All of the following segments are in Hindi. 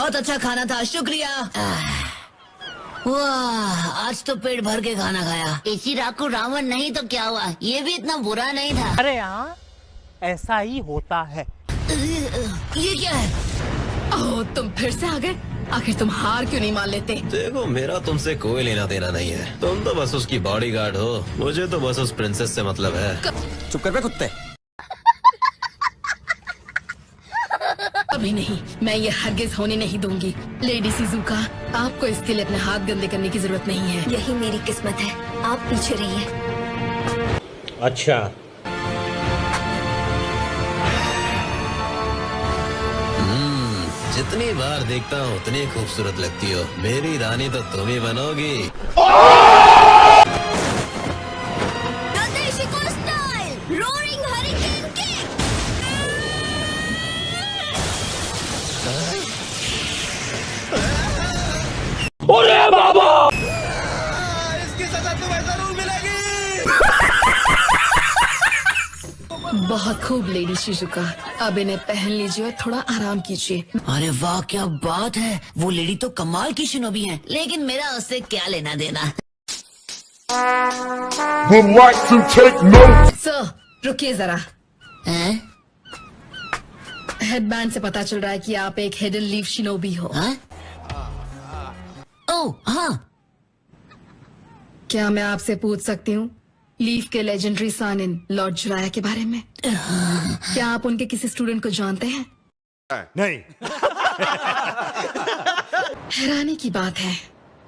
बहुत अच्छा खाना था, शुक्रिया। वाह, आज तो पेट भर के खाना खाया। इसी राकू रावण नहीं तो क्या हुआ, ये भी इतना बुरा नहीं था। अरे हाँ, ऐसा ही होता है। ये क्या है? ओह, तुम फिर से आ गए। आखिर तुम हार क्यों नहीं मान लेते? देखो, मेरा तुमसे कोई लेना देना नहीं है। तुम तो बस उसकी बॉडीगार्ड हो, मुझे तो बस उस प्रिंसेस से मतलब है। चुप कर बे कुत्ते। अभी नहीं, मैं ये हरगिज होने नहीं दूंगी। लेडी शिजुका, आपको इसके लिए अपने हाथ गंदे करने की जरूरत नहीं है। यही मेरी किस्मत है, आप पीछे रहिए। अच्छा, जितनी बार देखता हूँ उतनी खूबसूरत लगती हो। मेरी रानी तो तुम ही बनोगी। Roaring hurricane kick. इसकी सजा तुम्हें जरूर मिलेगी। बहुत खूब लेडी शिजुका, अब इन्हें पहन लीजिए और थोड़ा आराम कीजिए। अरे वाह, क्या बात है। वो लेडी तो कमाल की शिनोबी है, लेकिन मेरा उससे क्या लेना देना। would like to take note. Sir, रुकिए जरा। हेडबैंड से पता चल रहा है कि आप एक हिडन लीफ शिनोबी हो। ओह हाँ, क्या मैं आपसे पूछ सकती हूँ लीफ के लेजेंडरी सानिन लॉर्ड जिराया के बारे में? क्या आप उनके किसी स्टूडेंट को जानते हैं? नहीं। हैरानी की बात है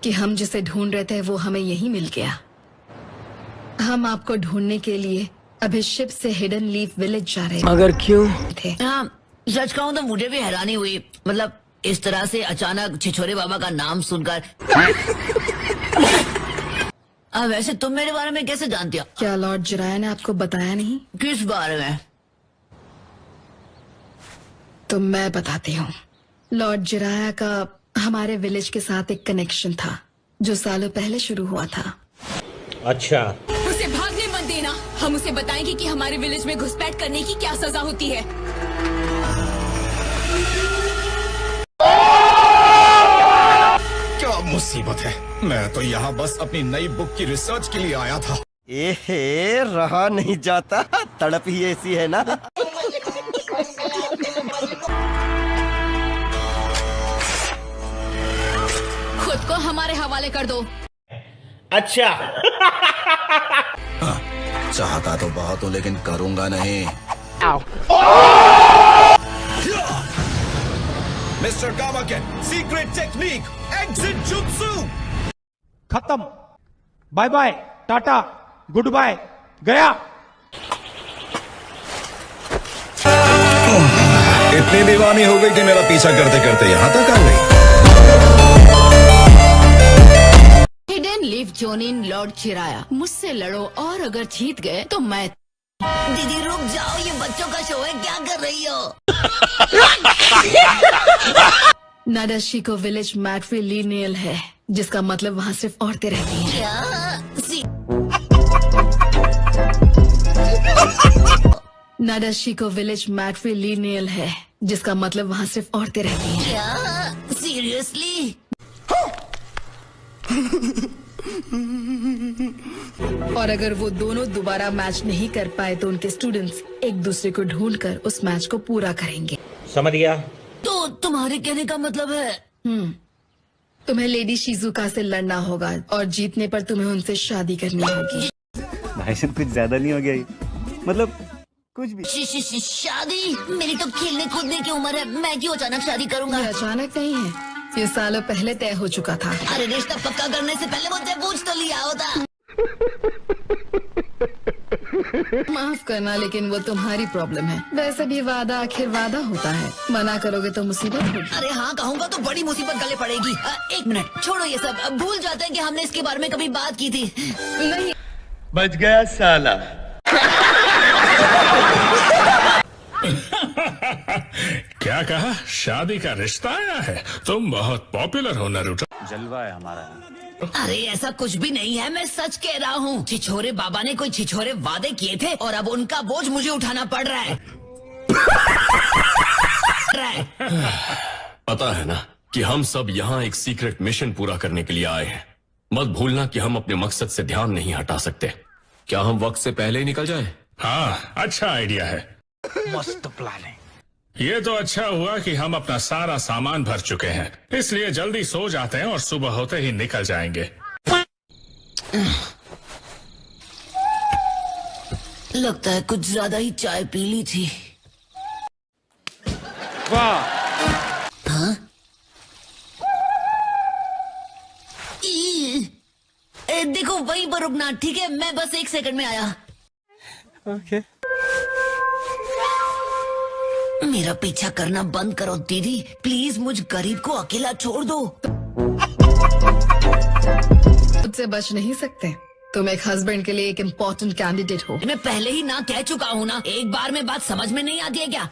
कि हम जिसे ढूंढ रहे थे वो हमें यहीं मिल गया। हम आपको ढूंढने के लिए अभी शिप से हिडन लीफ विलेज जा रहे मगर क्यों? थे। हाँ, सच कहूँ तो मुझे भी हैरानी हुई। मतलब इस तरह से अचानक छिछोरे बाबा का नाम सुनकर। वैसे तुम मेरे बारे में कैसे जानती हो? क्या लॉर्ड जिराया ने आपको बताया नहीं? किस बारे में? तो मैं बताती हूँ। लॉर्ड जिराया का हमारे विलेज के साथ एक कनेक्शन था जो सालों पहले शुरू हुआ था। अच्छा, उसे भागने मत देना, हम उसे बताएंगे कि हमारे विलेज में घुसपैठ करने की क्या सजा होती है। क्या मुसीबत है। मैं तो यहाँ बस अपनी नई बुक की रिसर्च के लिए आया था। एहे, रहा नहीं जाता, तड़प ही ऐसी है ना। खुद को हमारे हवाले कर दो। अच्छा। चाहता तो बहुत हूँ लेकिन करूँगा नहीं। Mister Gamaken, secret technique, exit जुत्सु। खत्म, bye bye, tata, goodbye, गया। इतनी दीवानी हो गई कि मेरा पीछा करते करते यहाँ तक आ गई। हिडन लीफ जोनिन लॉर्ड चिराया, मुझसे लड़ो और अगर जीत गए तो मैं। दीदी रुक जाओ, ये बच्चों का शो है, क्या कर रही हो? नाडाशिको विलेज मैट्रिलिनियल है, जिसका मतलब वहाँ सिर्फ औरतें रहती हैं। नाडाशिको विलेज मैट्रिलिनियल है, जिसका मतलब वहाँ सिर्फ औरतें रहती हैं। क्या? सीरियसली? और अगर वो दोनों दोबारा मैच नहीं कर पाए तो उनके स्टूडेंट्स एक दूसरे को ढूंढकर उस मैच को पूरा करेंगे। समझ गया। तो तुम्हारे कहने का मतलब है? तुम्हें लेडी शिजुका से लड़ना होगा और जीतने पर तुम्हें उनसे शादी करनी होगी। भाईजान कुछ ज्यादा नहीं हो गया ये? मतलब कुछ भी। शादी? मेरी तो खेलने कूदने की उम्र है, मैं क्यों अचानक शादी करूंगा? ये अचानक नहीं है, ये सालों पहले तय हो चुका था। अरे रिश्ता पक्का करने से पहले मुझसे पूछ तो लिया होता। माफ करना, लेकिन वो तुम्हारी प्रॉब्लम है। वैसे भी वादा आखिर वादा होता है, मना करोगे तो मुसीबत होगी। अरे हाँ कहूँगा तो बड़ी मुसीबत गले पड़ेगी। एक मिनट छोड़ो ये सब, अब भूल जाते हैं कि हमने इसके बारे में कभी बात की थी। नहीं, बच गया साला। क्या कहा? शादी का रिश्ता आया है? तुम बहुत पॉपुलर हो नारुतो। जलवा है हमारा। अरे ऐसा कुछ भी नहीं है, मैं सच कह रहा हूँ। छिछोरे बाबा ने कोई छिछोरे वादे किए थे और अब उनका बोझ मुझे उठाना पड़ रहा है। पता है ना कि हम सब यहाँ एक सीक्रेट मिशन पूरा करने के लिए आए हैं। मत भूलना कि हम अपने मकसद से ध्यान नहीं हटा सकते। क्या हम वक्त से पहले ही निकल जाएं? हाँ, अच्छा आइडिया है। मस्त प्लान है। ये तो अच्छा हुआ कि हम अपना सारा सामान भर चुके हैं, इसलिए जल्दी सो जाते हैं और सुबह होते ही निकल जाएंगे। लगता है कुछ ज्यादा ही चाय पी ली थी। वाह। हाँ? देखो वहीं पर रुकना, ठीक है? मैं बस 1 सेकंड में आया। ओके। मेरा पीछा करना बंद करो दीदी, प्लीज मुझ गरीब को अकेला छोड़ दो। मुझसे बच नहीं सकते। तुम एक हस्बैंड के लिए एक इम्पोर्टेंट कैंडिडेट हो। मैं पहले ही ना कह चुका हूँ ना, एक बार में बात समझ में नहीं आती है क्या?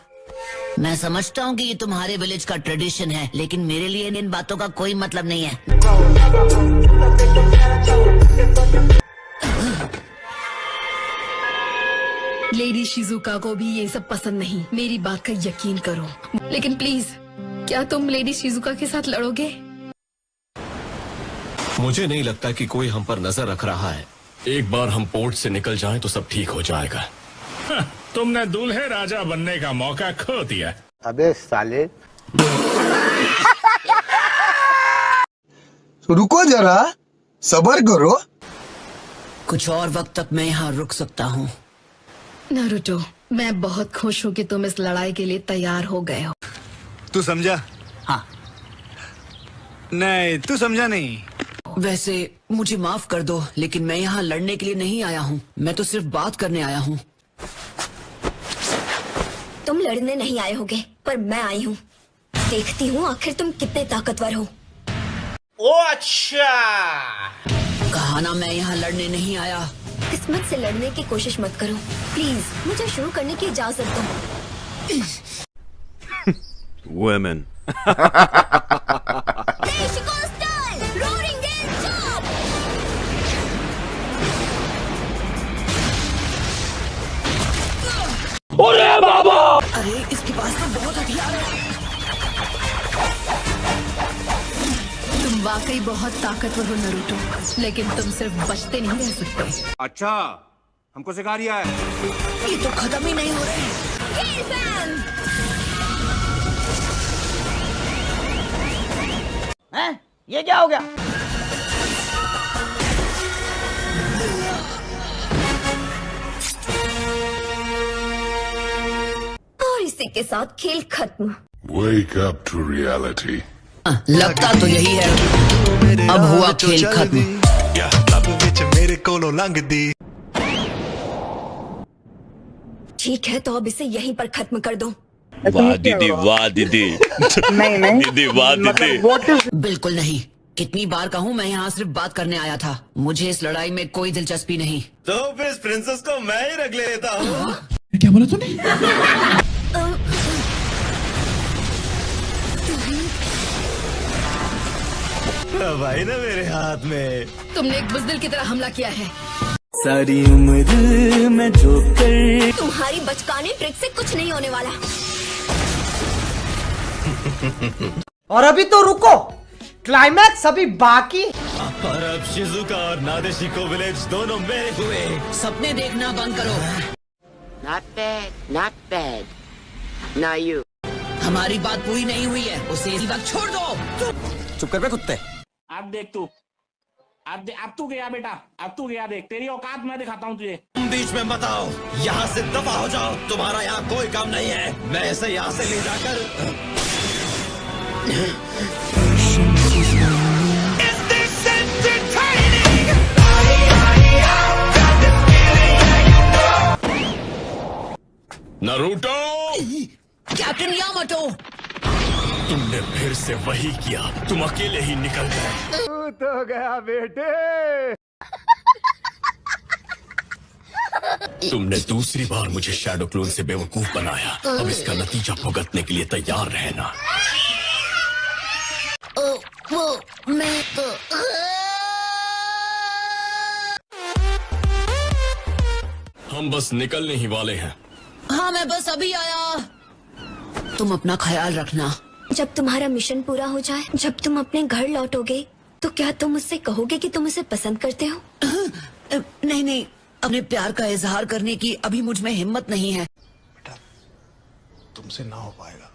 मैं समझता हूँ कि ये तुम्हारे विलेज का ट्रेडिशन है, लेकिन मेरे लिए इन बातों का कोई मतलब नहीं है। लेडी शिजुका को भी ये सब पसंद नहीं, मेरी बात का यकीन करो। लेकिन प्लीज, क्या तुम लेडी शिजुका के साथ लड़ोगे? मुझे नहीं लगता कि कोई हम पर नजर रख रहा है। एक बार हम पोर्ट से निकल जाएं तो सब ठीक हो जाएगा। तुमने दूल्हे राजा बनने का मौका खो दिया। अबे साले। रुको जरा, सब्र करो। कुछ और वक्त तक मैं यहाँ रुक सकता हूँ। नारुतो, मैं बहुत खुश हूँ कि तुम इस लड़ाई के लिए तैयार हो गए हो। तू समझा? हाँ। नहीं, तू समझा नहीं। वैसे मुझे माफ कर दो, लेकिन मैं यहाँ लड़ने के लिए नहीं आया हूँ। मैं तो सिर्फ बात करने आया हूँ। तुम लड़ने नहीं आए होगे, पर मैं आई हूँ। देखती हूँ आखिर तुम कितने ताकतवर हो। ओ अच्छा। कहा ना मैं यहाँ लड़ने नहीं आया। किस्मत से लड़ने की कोशिश मत करो प्लीज। मुझे शुरू करने की इजाजत दो। Women. अरे बाबा। अरे इसके पास तो बहुत हथियार है। तुम वाकई बहुत ताकतवर हो नारुतो, लेकिन तुम सिर्फ बचते नहीं रह सकते। अच्छा, हमको सिखा रिया है। ये तो खत्म ही नहीं हो रहे। हैं? ये क्या हो गया? और इसी के साथ खेल खत्म। Wake up to reality. लगता तो यही है। अब हुआ खेल खत्म। ठीक है, तो अब इसे यहीं पर खत्म कर दो। वाह दीदी, वाह दीदी। नहीं दीदी, वाह दीदी। बिल्कुल नहीं। कितनी बार कहूँ, मैं यहाँ सिर्फ बात करने आया था। मुझे इस लड़ाई में कोई दिलचस्पी नहीं। तो फिर इस प्रिंसेस को मैं ही रख लेता हूँ। क्या बोला तूने? भाई ना मेरे हाथ में। तुमने एक बुज़दिल की तरह हमला किया है। सारी उम्र में जो कर। तुम्हारी बचकाने ट्रिक से कुछ नहीं होने वाला। और अभी तो रुको, क्लाइमैक्स अभी बाकी। और अब शिजुका और नादेशिको विलेज दोनों मेरे हुए। सपने देखना बंद करो। Not bad, not bad. Now you. हमारी बात पूरी नहीं हुई है, उसे इसी वक्त छोड़ दो। चुप कर बे कुत्ते। अब देख तू। अब तू गया बेटा, अब तू गया। देख तेरी औकात मैं दिखाता हूँ तुझे। तुम बीच में मत आओ, यहाँ से दफा हो जाओ। तुम्हारा यहाँ कोई काम नहीं है। मैं इसे यहाँ से ले जाकर नारुतो। कैप्टन यामाटो, तुमने फिर से वही किया। तुम अकेले ही निकल गए। तो गया बेटे। तुमने दूसरी बार मुझे शैडो क्लोन से बेवकूफ बनाया। अब इसका नतीजा भुगतने के लिए तैयार रहना। वो मैं तो हम बस निकलने ही वाले हैं। हाँ, मैं बस अभी आया। तुम अपना ख्याल रखना। जब तुम्हारा मिशन पूरा हो जाए, जब तुम अपने घर लौटोगे, तो क्या तुम मुझसे कहोगे कि तुम उसे पसंद करते हो? नहीं नहीं, अपने प्यार का इजहार करने की अभी मुझ में हिम्मत नहीं है। तुमसे ना हो पाएगा।